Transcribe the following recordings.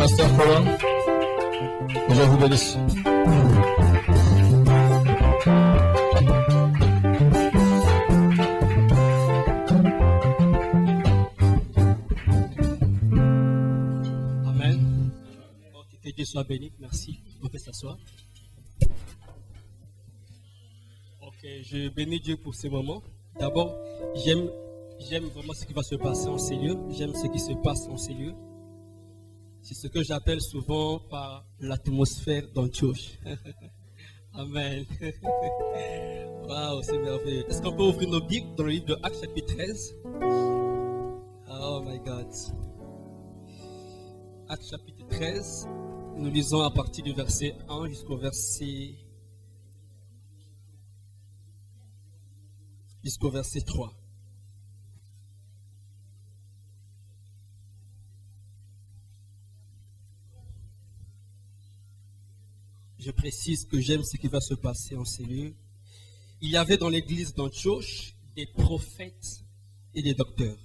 Pasteur Colin, je vous bénisse. Amen. Que Dieu soit béni. Merci. On peut s'asseoir. Ok, je bénis Dieu pour ce moment. D'abord, j'aime vraiment ce qui va se passer en ces lieux. J'aime ce qui se passe en ces lieux. C'est ce que j'appelle souvent par l'atmosphère d'Antioche. Amen. Waouh, c'est merveilleux. Est-ce qu'on peut ouvrir nos Bibles dans le livre de Actes chapitre 13? Oh my God. Actes chapitre 13. Nous lisons à partir du verset 1 jusqu'au verset 3. Je précise que j'aime ce qui va se passer en ces lieux. Il y avait dans l'église d'Antioche des prophètes et des docteurs.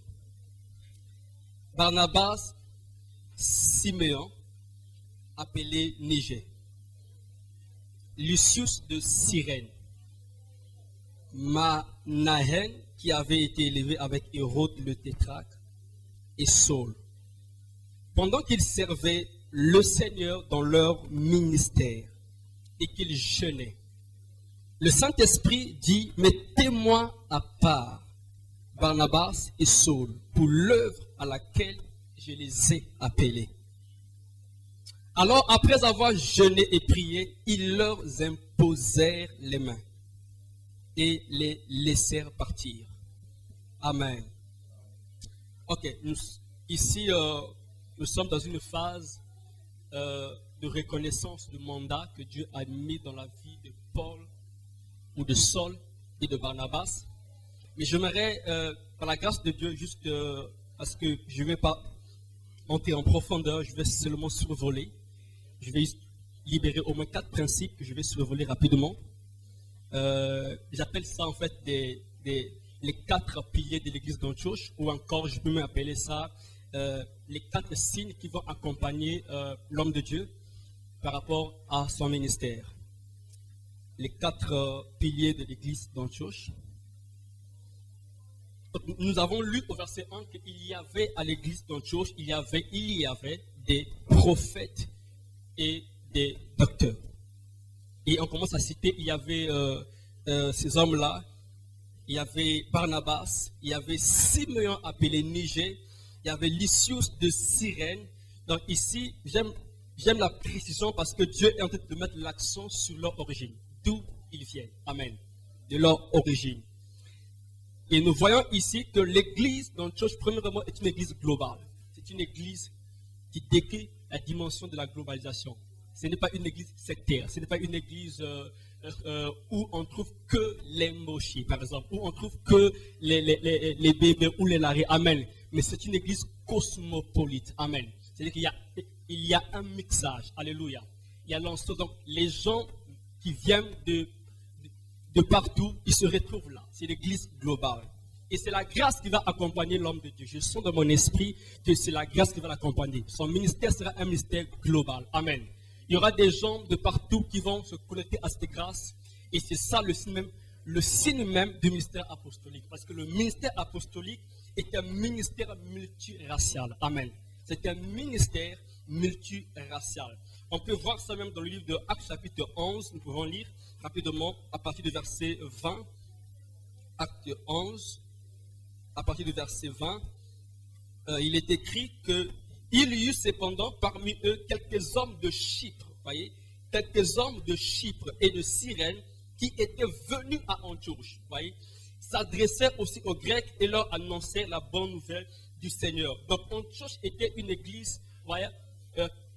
Barnabas, Siméon, appelé Niger, Lucius de Cyrène, Manahen, qui avait été élevé avec Hérode le tétrarque, et Saul. Pendant qu'ils servaient le Seigneur dans leur ministère et qu'ils jeûnaient, le Saint-Esprit dit: mettez-moi à part Barnabas et Saul pour l'œuvre à laquelle je les ai appelés. Alors, après avoir jeûné et prié, ils leur imposèrent les mains et les laissèrent partir. Amen. Ok, ici, nous sommes dans une phase de reconnaissance du mandat que Dieu a mis dans la vie de Paul ou de Saul et de Barnabas. Mais j'aimerais, par la grâce de Dieu, juste parce que je ne vais pas entrer en profondeur, je vais seulement survoler. Je vais libérer au moins 4 principes que je vais survoler rapidement. J'appelle ça en fait les 4 piliers de l'église d'Antioche, ou encore je peux même appeler ça les 4 signes qui vont accompagner l'homme de Dieu par rapport à son ministère. Les 4 piliers de l'église d'Antioche. Nous avons lu au verset 1 qu'il y avait à l'église d'Antioche, il y avait des prophètes et des docteurs. Et on commence à citer, il y avait ces hommes-là, il y avait Barnabas, il y avait Siméon appelé Niger, il y avait Lucius de Cyrène. Donc ici, j'aime la précision parce que Dieu est en train de mettre l'accent sur leur origine, d'où ils viennent. Amen. De leur origine. Et nous voyons ici que l'église d'Antioche, premièrement, est une église globale. C'est une église qui décrit la dimension de la globalisation. Ce n'est pas une église sectaire, ce n'est pas une église où on trouve que les mochis, par exemple, où on trouve que les bébés ou les larrés. Amen. Mais c'est une église cosmopolite. Amen. C'est-à-dire qu'il y a un mixage. Alléluia. Il y a l'ensemble. Donc, les gens qui viennent de partout, ils se retrouvent là. C'est l'église globale. Et c'est la grâce qui va accompagner l'homme de Dieu. Je sens dans mon esprit que c'est la grâce qui va l'accompagner. Son ministère sera un ministère global. Amen. Il y aura des gens de partout qui vont se connecter à cette grâce. Et c'est ça le signe même du ministère apostolique. Parce que le ministère apostolique est un ministère multiracial. Amen. C'est un ministère multiracial. On peut voir ça même dans le livre de Actes chapitre 11. Nous pouvons lire rapidement à partir du verset 20. Acte 11, à partir du verset 20. Il est écrit qu'il y eut cependant parmi eux quelques hommes de Chypre. Voyez, quelques hommes de Chypre et de Cyrène qui étaient venus à Antioche. Voyez, s'adressaient aussi aux Grecs et leur annonçaient la bonne nouvelle du Seigneur. Donc Antioche était une église, voyez,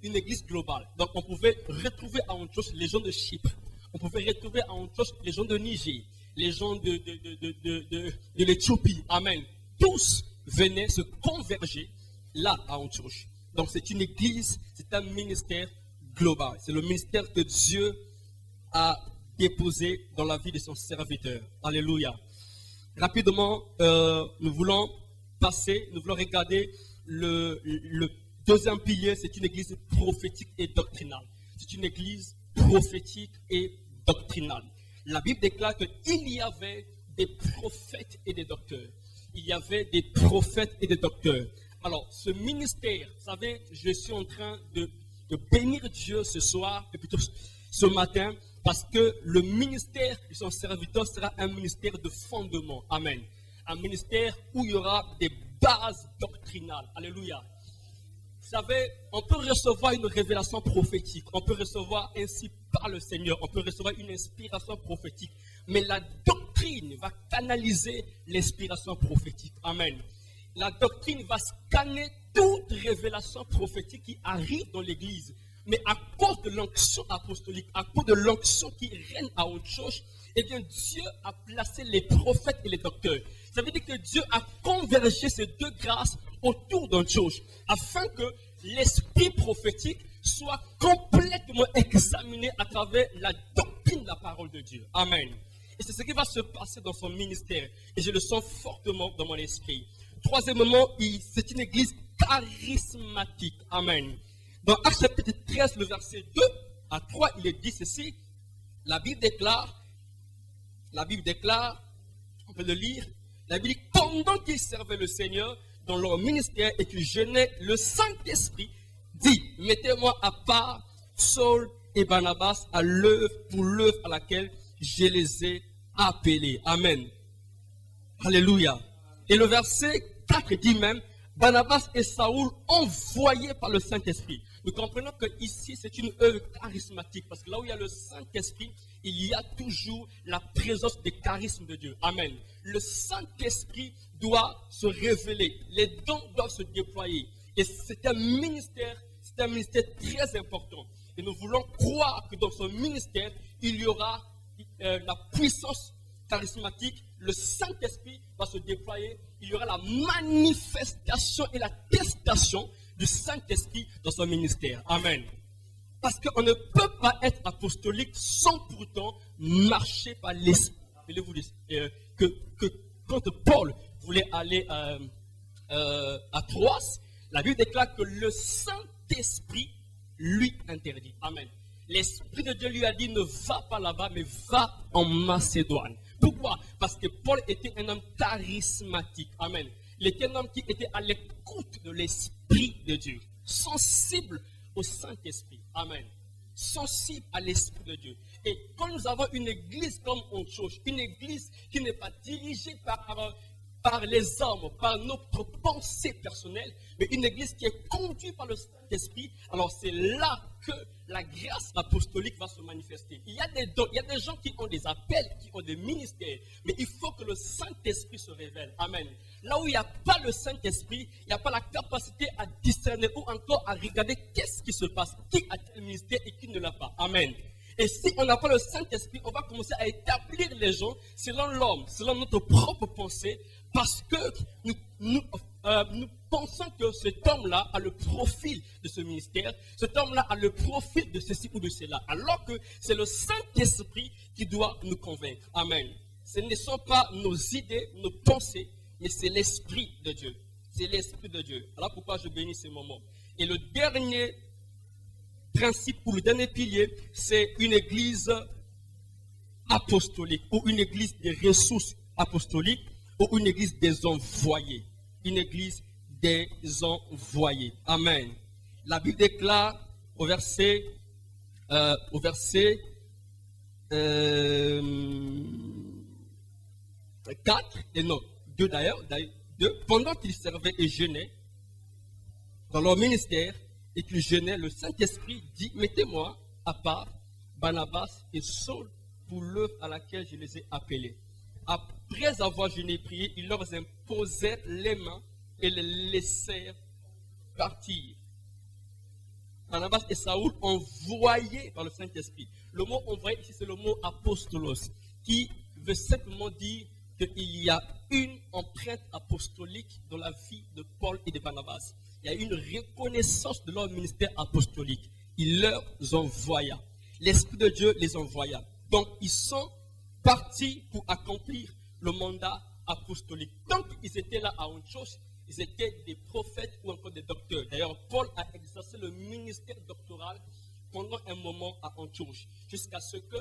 une église globale. Donc on pouvait retrouver à Antioche les gens de Chypre. On pouvait retrouver à Antioche les gens de Niger, les gens de l'Éthiopie. Amen. Tous venaient se converger là à Antioche. Donc c'est une église, c'est un ministère global. C'est le ministère que Dieu a déposé dans la vie de son serviteur. Alléluia. Rapidement, nous voulons regarder Deuxième pilier, c'est une église prophétique et doctrinale. C'est une église prophétique et doctrinale. La Bible déclare qu'il y avait des prophètes et des docteurs. Il y avait des prophètes et des docteurs. Alors, ce ministère, vous savez, je suis en train de bénir Dieu ce soir, et plutôt ce matin, parce que le ministère de son serviteur sera un ministère de fondement. Amen. Un ministère où il y aura des bases doctrinales. Alléluia. Vous savez, on peut recevoir une révélation prophétique, on peut recevoir ainsi par le Seigneur, on peut recevoir une inspiration prophétique, mais la doctrine va canaliser l'inspiration prophétique. Amen. La doctrine va scanner toute révélation prophétique qui arrive dans l'Église. Mais à cause de l'onction apostolique, à cause de l'onction qui règne à Antioche, eh bien Dieu a placé les prophètes et les docteurs. Ça veut dire que Dieu a convergé ces deux grâces autour d'Antioche, afin que l'esprit prophétique soit complètement examiné à travers la doctrine de la parole de Dieu. Amen. Et c'est ce qui va se passer dans son ministère. Et je le sens fortement dans mon esprit. Troisièmement, c'est une église charismatique. Amen. Dans Actes chapitre 13, le verset 2 à 3, il est dit ceci. La Bible déclare, on peut le lire, la Bible dit, pendant qu'ils servaient le Seigneur dans leur ministère et qu'ils jeûnaient, le Saint-Esprit dit, mettez-moi à part Saul et Barnabas à l'œuvre pour l'œuvre à laquelle je les ai appelés. Amen. Alléluia. Et le verset 4 dit même, Barnabas et Saoul envoyés par le Saint-Esprit. Nous comprenons que ici c'est une œuvre charismatique, parce que là où il y a le Saint-Esprit, il y a toujours la présence des charismes de Dieu. Amen. Le Saint-Esprit doit se révéler, les dons doivent se déployer. Et c'est un ministère très important. Et nous voulons croire que dans ce ministère, il y aura la puissance charismatique, le Saint-Esprit va se déployer, il y aura la manifestation et l'attestation du Saint-Esprit dans son ministère. Amen. Parce qu'on ne peut pas être apostolique sans pourtant marcher par l'Esprit. Rappelez-vous que quand Paul voulait aller à Troas, la Bible déclare que le Saint-Esprit lui interdit. Amen. L'Esprit de Dieu lui a dit, ne va pas là-bas, mais va en Macédoine. Pourquoi? Parce que Paul était un homme charismatique. Amen. Il était un homme qui était à l'écoute de l'Esprit de Dieu, sensible au Saint-Esprit. Amen. Sensible à l'Esprit de Dieu. Et quand nous avons une église comme Antioche, une église qui n'est pas dirigée par les hommes, par notre pensée personnelle, mais une église qui est conduite par le Saint-Esprit, alors c'est là que la grâce apostolique va se manifester. Il y a des dons, il y a des gens qui ont des appels, qui ont des ministères, mais il faut que le Saint-Esprit se révèle. Amen. Là où il n'y a pas le Saint-Esprit, il n'y a pas la capacité à discerner ou encore à regarder qu'est-ce qui se passe, qui a tel ministère et qui ne l'a pas. Amen. Et si on n'a pas le Saint-Esprit, on va commencer à établir les gens selon l'homme, selon notre propre pensée, parce que nous pensons que cet homme-là a le profil de ce ministère, cet homme-là a le profil de ceci ou de cela, alors que c'est le Saint-Esprit qui doit nous convaincre. Amen. Ce ne sont pas nos idées, nos pensées, mais c'est l'Esprit de Dieu. C'est l'Esprit de Dieu. Alors pourquoi je bénis ce moment. Et le dernier principe ou le dernier pilier, c'est une église apostolique ou une église des ressources apostoliques ou une église des envoyés. Une église des envoyés. Amen. La Bible déclare au verset 4, et non, 2 d'ailleurs, pendant qu'ils servaient et jeûnaient dans leur ministère et qu'ils jeûnaient, le Saint-Esprit dit, mettez-moi à part Barnabas et Saul pour l'œuvre à laquelle je les ai appelés. Après avoir jeûné et prié, ils leur imposèrent les mains et les laissèrent partir. Barnabas et Saoul envoyés par le Saint-Esprit. Le mot envoyé ici, c'est le mot apostolos, qui veut simplement dire qu'il y a une empreinte apostolique dans la vie de Paul et de Barnabas. Il y a une reconnaissance de leur ministère apostolique. Il leur envoya. L'Esprit de Dieu les envoya. Donc, ils sont partis pour accomplir le mandat apostolique. Tant qu'ils étaient là à Antioche, ils étaient des prophètes ou encore des docteurs. D'ailleurs, Paul a exercé le ministère doctoral pendant un moment à Antioche, jusqu'à ce que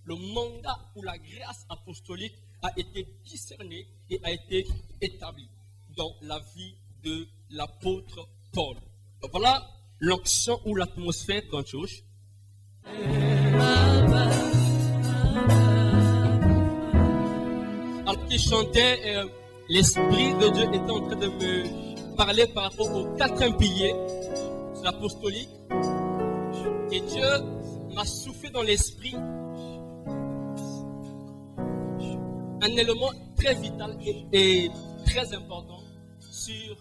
le mandat ou la grâce apostolique a été discerné et a été établi dans la vie de l'apôtre Paul. Donc voilà l'onction ou l'atmosphère d'Antioche. Alors qu'il chantait, l'Esprit de Dieu était en train de me parler par rapport aux 4 piliers de l'apostolique. Et Dieu m'a soufflé dans l'esprit un élément très vital et très important sur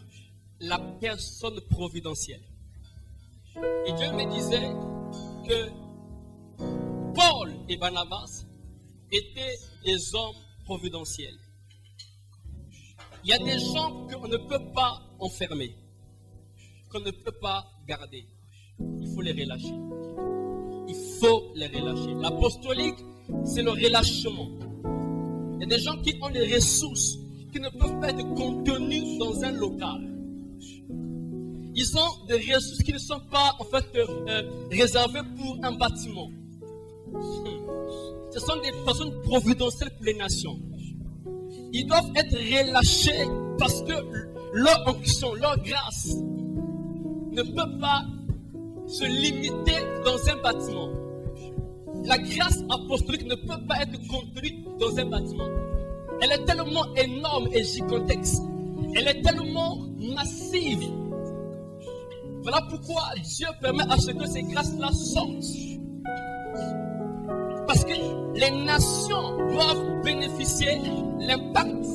la personne providentielle. Et Dieu me disait que Paul et Barnabas étaient des hommes providentiels. Il y a des gens qu'on ne peut pas enfermer, qu'on ne peut pas garder. Il faut les relâcher. Il faut les relâcher. L'apostolique, c'est le relâchement. Il y a des gens qui ont des ressources qui ne peuvent pas être contenues dans un local. Ils ont des ressources qui ne sont pas en fait réservées pour un bâtiment. Ce sont des personnes providentielles pour les nations. Ils doivent être relâchés parce que leur onction, leur grâce ne peut pas se limiter dans un bâtiment. La grâce apostolique ne peut pas être contenue dans un bâtiment. Elle est tellement énorme et gigantesque. Elle est tellement massive. Voilà pourquoi Dieu permet à ce que ces grâces-là sortent. Parce que les nations doivent bénéficier de l'impact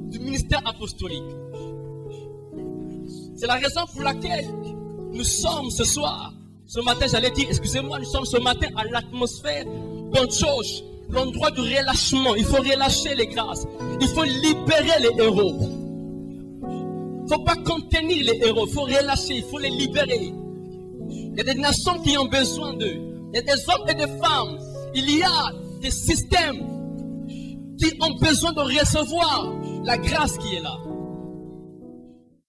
du ministère apostolique. C'est la raison pour laquelle nous sommes ce soir, ce matin, j'allais dire, excusez-moi, nous sommes ce matin à l'atmosphère d'Antioche, l'endroit du relâchement. Il faut relâcher les grâces. Il faut libérer les héros. Il ne faut pas contenir les héros. Il faut relâcher, il faut les libérer. Il y a des nations qui ont besoin d'eux. Il y a des hommes et des femmes. Il y a des systèmes qui ont besoin de recevoir la grâce qui est là.